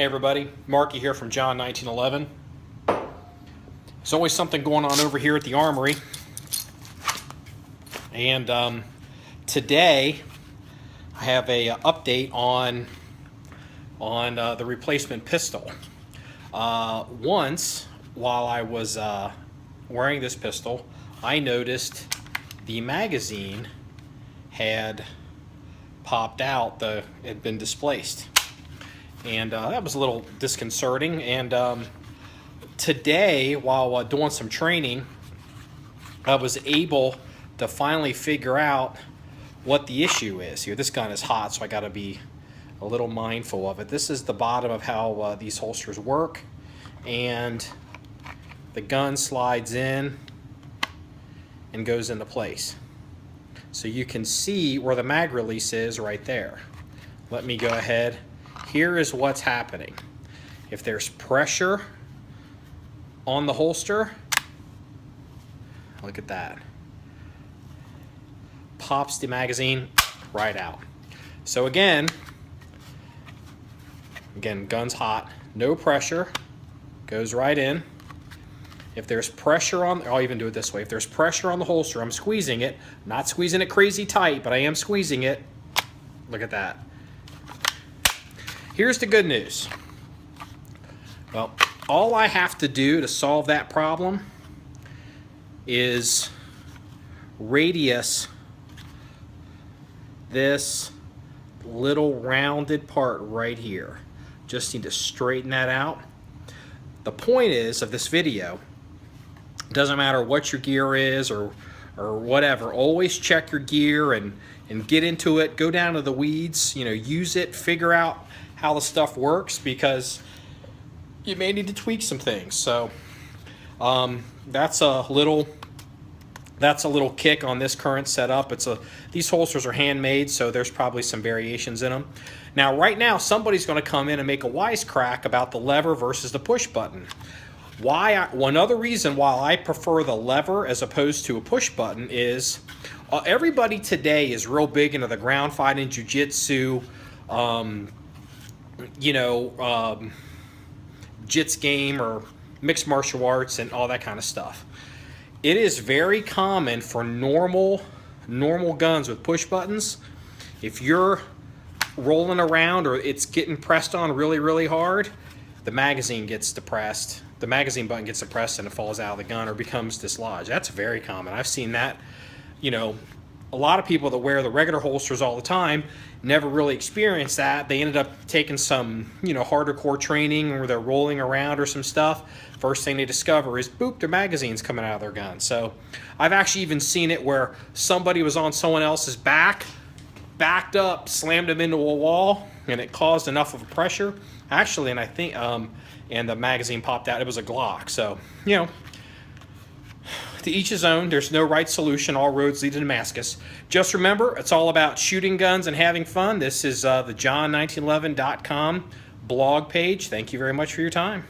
Hey everybody, Marky here from John 1911. There's always something going on over here at the armory. And today I have a update on the replacement pistol. Once, while I was wearing this pistol, I noticed the magazine had popped out, it had been displaced. And that was a little disconcerting. And today, while doing some training, I was able to finally figure out what the issue is. Here, this gun is hot, so I got to be a little mindful of it. This is the bottom of how these holsters work, and the gun slides in and goes into place. So you can see where the mag release is right there. Let me go ahead. Here is what's happening. If there's pressure on the holster, look at that. Pops the magazine right out. So again, gun's hot, no pressure, goes right in. If there's pressure on, I'll even do it this way. If there's pressure on the holster, I'm squeezing it. Not squeezing it crazy tight, but I am squeezing it. Look at that. Here's the good news. Well, all I have to do to solve that problem is radius this little rounded part right here. Just need to straighten that out. The point is of this video, it doesn't matter what your gear is or whatever, always check your gear and get into it, go down to the weeds, use it, figure out how the stuff works, because you may need to tweak some things. So that's a little kick on this current setup. These holsters are handmade, so there's probably some variations in them. Now, right now, somebody's going to come in and make a wisecrack about the lever versus the push button. One other reason why I prefer the lever as opposed to a push button is everybody today is real big into the ground fighting, jiu-jitsu, jits game or mixed martial arts and all that kind of stuff. It is very common for normal guns with push buttons. If you're rolling around or it's getting pressed on really hard, the magazine gets depressed. The magazine button gets depressed and it falls out of the gun or becomes dislodged. That's very common. I've seen that. A lot of people that wear the regular holsters all the time never really experienced that. They ended up taking some, harder core training where they're rolling around or some stuff. First thing they discover is, boop, their magazine's coming out of their gun. So I've actually even seen it where somebody was on someone else's back, backed up, slammed them into a wall, and it caused enough of a pressure. Actually, and I think, and the magazine popped out. It was a Glock. So, to each his own. There's no right solution. All roads lead to Damascus. Just remember, it's all about shooting guns and having fun. This is the John1911.com blog page. Thank you very much for your time.